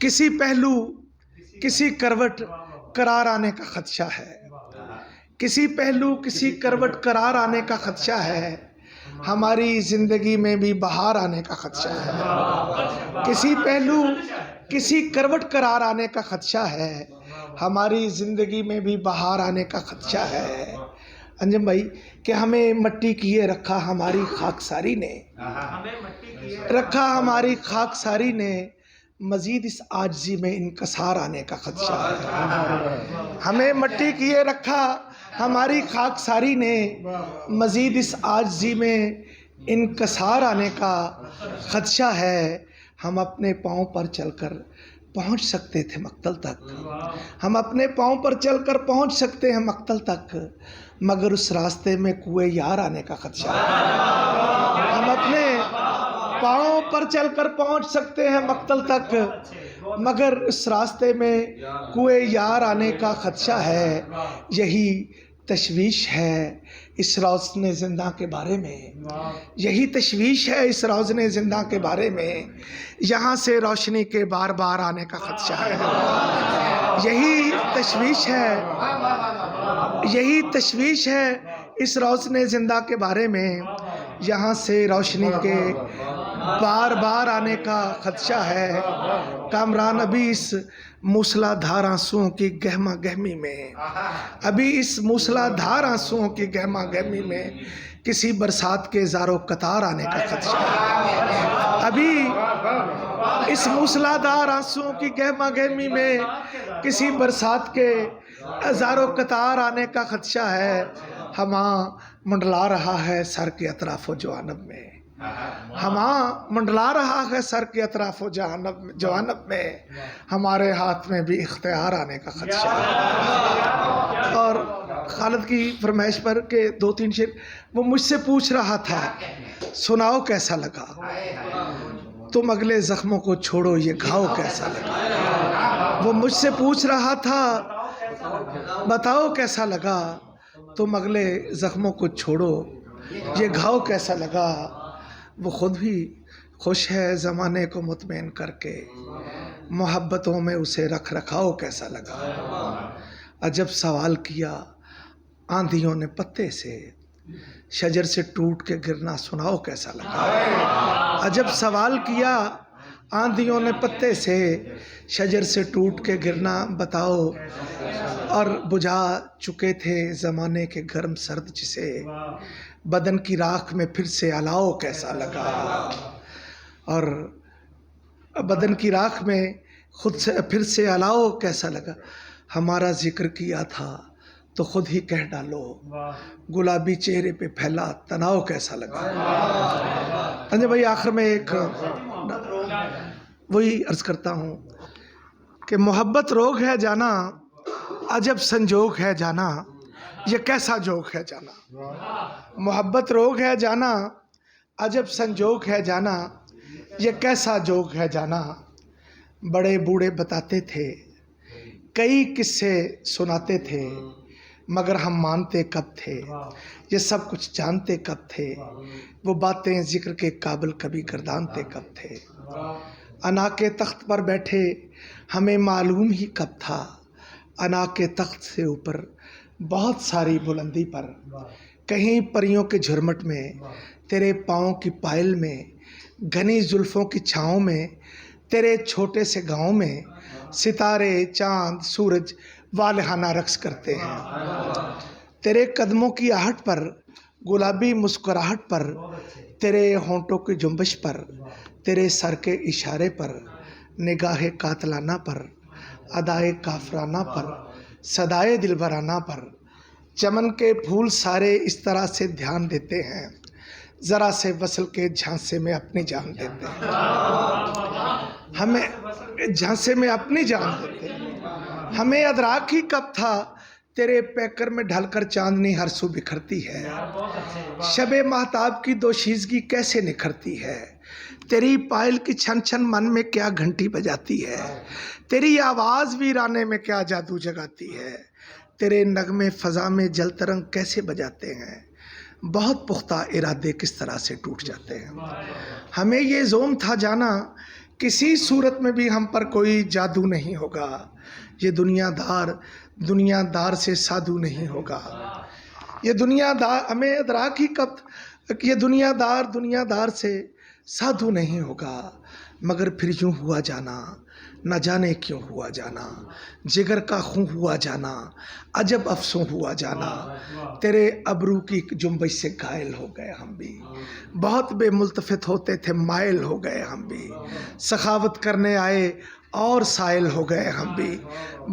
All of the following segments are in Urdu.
کسی پہلو کسی کروٹ قرار آنے کا خدشہ ہے، کسی پہلو کسی کروٹ قرار آنے کا خدشہ ہے، ہماری زندگی میں بھی بہار آنے کا خدشہ ہے۔ کسی پہلو کسی کروٹ قرار آنے کا خدشہ ہے، ہماری زندگی میں بھی بہار آنے کا خدشہ ہے۔ انجم بھائی کہ ہمیں مٹی کیے رکھا ہماری خاکساری نے، رکھا ہماری خاکساری نے، مزید اس عاجزی میں انکسار آنے کا خدشہ ہے۔ ہمیں مٹی کیے رکھا ہماری خاکساری نے، مزید اس عاجزی میں انکسار آنے کا خدشہ ہے۔ ہم اپنے پاؤں پر چل کر پہنچ سکتے تھے مقتل تک، ہم اپنے پاؤں پر چل کر پہنچ سکتے ہیں مقتل تک، مگر اس راستے میں کوئے یار آنے کا خدشہ ہے۔ ہم اپنے پاؤں پر چل کر پہنچ سکتے ہیں مقتل تک، مگر اس راستے میں کوئے یار آنے کا خدشہ ہے۔ یہی تشویش ہے اس روزن زندہ کے بارے میں، یہی تشویش ہے اس روزن زندہ کے بارے میں، یہاں سے روشنی کے بار بار آنے کا خدشہ ہے۔ یہی تشویش ہے، یہی تشویش ہے اس روزن زندہ کے بارے میں، یہاں سے روشنی کے بار بار آنے کا خدشہ ہے۔ کامران ابھی اس موسلا دھار آنسوؤں کی گہما گہمی میں، ابھی اس موسلا دھار آنسوؤں کی گہما گہمی میں کسی برسات کے زارو قطار آنے کا خدشہ ہے۔ ابھی اس موسلا دھار آنسوؤں کی گہما گہمی میں کسی برسات کے زارو قطار آنے کا خدشہ ہے۔ ہماں منڈلا رہا ہے سر کے اطراف و جوانب میں، ہماں منڈلا رہا ہے سر کے اطراف و جوانب میں، ہمارے ہاتھ میں بھی اختیار آنے کا خدشہ ہے۔ اور خالد کی فرمائش پر کہ 2-3 شعر وہ مجھ سے پوچھ رہا تھا، سناؤ کیسا لگا، تم اگلے زخموں کو چھوڑو یہ گھاؤ کیسا لگا۔ وہ مجھ سے پوچھ رہا تھا بتاؤ کیسا لگا، تم اگلے زخموں کو چھوڑو یہ گھاؤ کیسا لگا۔ وہ خود بھی خوش ہے زمانے کو مطمئن کر کے، محبتوں میں اسے رکھ رکھاؤ کیسا لگا۔ عجب سوال کیا آندھیوں نے پتے سے، شجر سے ٹوٹ کے گرنا سناؤ کیسا لگا۔ عجب سوال کیا آندھیوں نے پتے سے، شجر سے ٹوٹ کے گرنا بتاؤ، اور بجھا چکے تھے زمانے کے گرم سرد جسے، بدن کی راکھ میں پھر سے الاؤ کیسا لگا۔ اور بدن کی راکھ میں خود سے پھر سے الاؤ کیسا لگا۔ ہمارا ذکر کیا تھا تو خود ہی کہہ ڈالو، گلابی چہرے پہ پھیلا تناؤ کیسا لگا۔ انجے بھائی آخر میں ایک وہی عرض کرتا ہوں کہ محبت روگ ہے جانا، عجب سنجوگ ہے جانا، یہ کیسا جوگ ہے جانا۔ محبت روگ ہے جانا، عجب سنجوگ ہے جانا، یہ کیسا جوگ ہے جانا۔ بڑے بوڑھے بتاتے تھے، کئی قصے سناتے تھے، مگر ہم مانتے کب تھے، یہ سب کچھ جانتے کب تھے، وہ باتیں ذکر کے قابل کبھی گردانتے کب تھے۔ انا کے تخت پر بیٹھے ہمیں معلوم ہی کب تھا، انا کے تخت سے اوپر بہت ساری بلندی پر، کہیں پریوں کے جھرمٹ میں، تیرے پاؤں کی پائل میں، گھنی زلفوں کی چھاؤں میں، تیرے چھوٹے سے گاؤں میں، ستارے چاند سورج والہانہ رقص کرتے ہیں۔ تیرے قدموں کی آہٹ پر، گلابی مسکراہٹ پر، تیرے ہونٹوں کی جنبش پر، تیرے سر کے اشارے پر، نگاہ قاتلانہ پر، ادائے کافرانہ پر، صدائے دلبرانہ پر، چمن کے پھول سارے اس طرح سے دھیان دیتے ہیں، ذرا سے وصل کے جھانسے میں اپنی جان دیتے ہیں، ہمیں جھانسے میں اپنی جان دیتے ہیں۔ ہمیں ادراک ہی کب تھا، تیرے پیکر میں ڈھل کر چاندنی ہر سو بکھرتی ہے، شب مہتاب کی دوشیزگی کیسے نکھرتی ہے، تیری پائل کی چھن چھن من میں کیا گھنٹی بجاتی ہے، تیری آواز ویرانے میں کیا جادو جگاتی ہے، تیرے نغمے فضا میں جل ترنگ کیسے بجاتے ہیں، بہت پختہ ارادے کس طرح سے ٹوٹ جاتے ہیں۔ ہمیں یہ زوم تھا جانا کسی صورت میں بھی ہم پر کوئی جادو نہیں ہوگا. یہ دنیا دار سے سادھو نہیں ہوگا. یہ دنیا دار ہمیں ادراک ہی کب کہ یہ دنیا دار سے سادھو نہیں ہوگا. مگر پھر یوں ہوا جانا، نہ جانے کیوں ہوا جانا، جگر کا خون ہوا جانا، عجب افسوں ہوا جانا. تیرے ابرو کی جنبش سے گائل ہو گئے ہم بھی، بہت بے ملتفت ہوتے تھے مائل ہو گئے ہم بھی. سخاوت کرنے آئے اور سائل ہو گئے ہم بھی.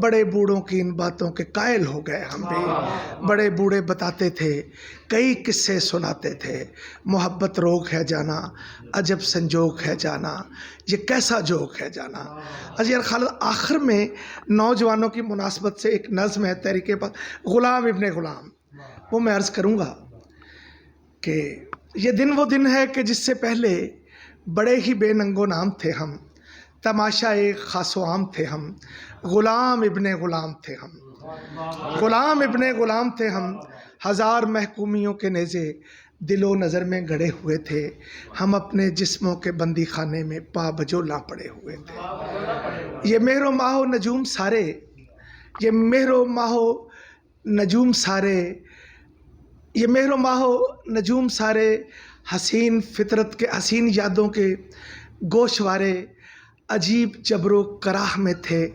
بڑے بوڑھوں کی ان باتوں کے قائل ہو گئے ہم بھی. بڑے بوڑھے بتاتے تھے، کئی قصے سناتے تھے. محبت روگ ہے جانا، عجب سنجوگ ہے جانا، یہ کیسا جوگ ہے جانا. اجیر خالد آخر میں نوجوانوں کی مناسبت سے ایک نظم ہے تحریک غلام ابن غلام، وہ میں عرض کروں گا کہ یہ دن وہ دن ہے کہ جس سے پہلے بڑے ہی بے ننگ و نام تھے ہم. تماشا ایک خاص و عام تھے ہم. غلام ابن غلام تھے ہم. غلام ابن غلام تھے ہم. ہزار محکومیوں کے نیزے دل و نظر میں گڑے ہوئے تھے. ہم اپنے جسموں کے بندی خانے میں پا بجولاں پڑے ہوئے تھے. یہ مہر و ماہ و نجوم سارے، یہ مہر و ماہ و نجوم سارے، یہ مہر و ماہ و نجوم سارے حسین فطرت کے حسین یادوں کے گوشوارے عجیب جبر و کراہ میں تھے.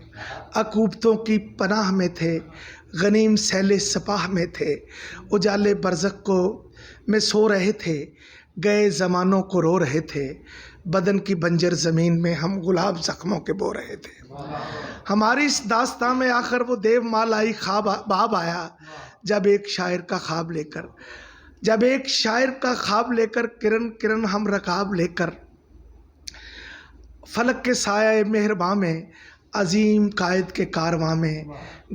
عقوبتوں کی پناہ میں تھے، غنیم سیل سپاہ میں تھے. اجالے برزخ کو میں سو رہے تھے، گئے زمانوں کو رو رہے تھے. بدن کی بنجر زمین میں ہم گلاب زخموں کے بو رہے تھے. ہماری اس داستان میں آخر وہ دیو مال آئی خواب باب آیا، جب ایک شاعر کا خواب لے کر کرن کرن ہم رکاب لے کر فلک کے سایہ مہرباں میں عظیم قائد کے کارواں میں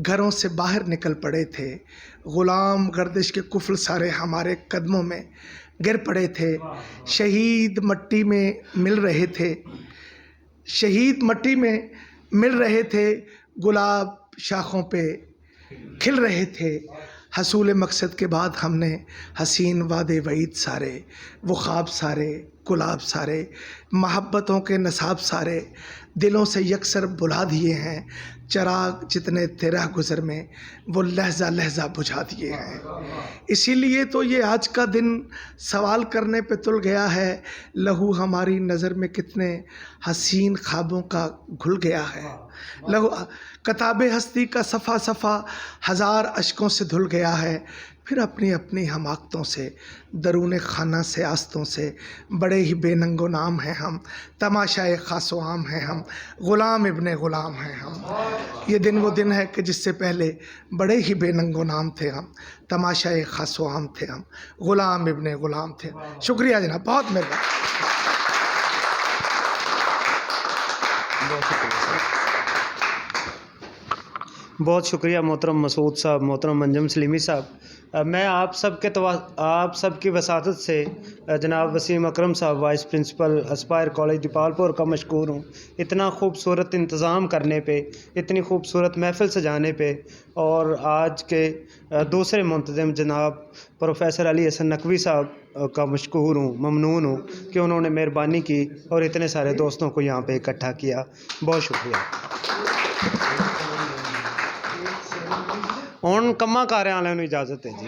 گھروں سے باہر نکل پڑے تھے. غلام گردش کے کفل سارے ہمارے قدموں میں گر پڑے تھے. شہید مٹی میں مل رہے تھے، گلاب شاخوں پہ کھل رہے تھے. حصول مقصد کے بعد ہم نے حسین وعدے وعید سارے، وہ خواب سارے، گلاب سارے، محبتوں کے نصاب سارے دلوں سے یکسر بلا دیے ہیں. چراغ جتنے تھے راہ گزر میں وہ لہجہ لہجہ بجھا دیے ہیں. اسی لیے تو یہ آج کا دن سوال کرنے پہ تل گیا ہے، لہو ہماری نظر میں کتنے حسین خوابوں کا گھل گیا ہے. لہو کتاب ہستی کا صفحہ صفحہ ہزار اشکوں سے دھل گیا ہے. پھر اپنی اپنی حماقتوں سے، درون خانہ سے آستوں سے بڑے ہی بے ننگ و نام ہیں ہم. تماشائے خاص و عام ہیں ہم. غلام ابن غلام ہیں ہم. یہ دن وہ دن ہے کہ جس سے پہلے بڑے ہی بے ننگ و نام تھے ہم. تماشائے خاص و عام تھے ہم. غلام ابن غلام تھے. شکریہ جناب، بہت مہربانی. بہت شکریہ محترم مسعود صاحب، محترم منجم سلیمی صاحب. میں آپ سب کی وساطت سے جناب وسیم اکرم صاحب، vice principal Aspire college Dipalpur کا مشکور ہوں، اتنا خوبصورت انتظام کرنے پہ، اتنی خوبصورت محفل سجانے پہ. اور آج کے دوسرے منتظم جناب پروفیسر علی حسن نقوی صاحب کا مشکور ہوں، ممنون ہوں کہ انہوں نے مہربانی کی اور اتنے سارے دوستوں کو یہاں پہ اکٹھا کیا. بہت شکریہ. ہن کماں کاریاں والوں نوں اجازت ہے جی.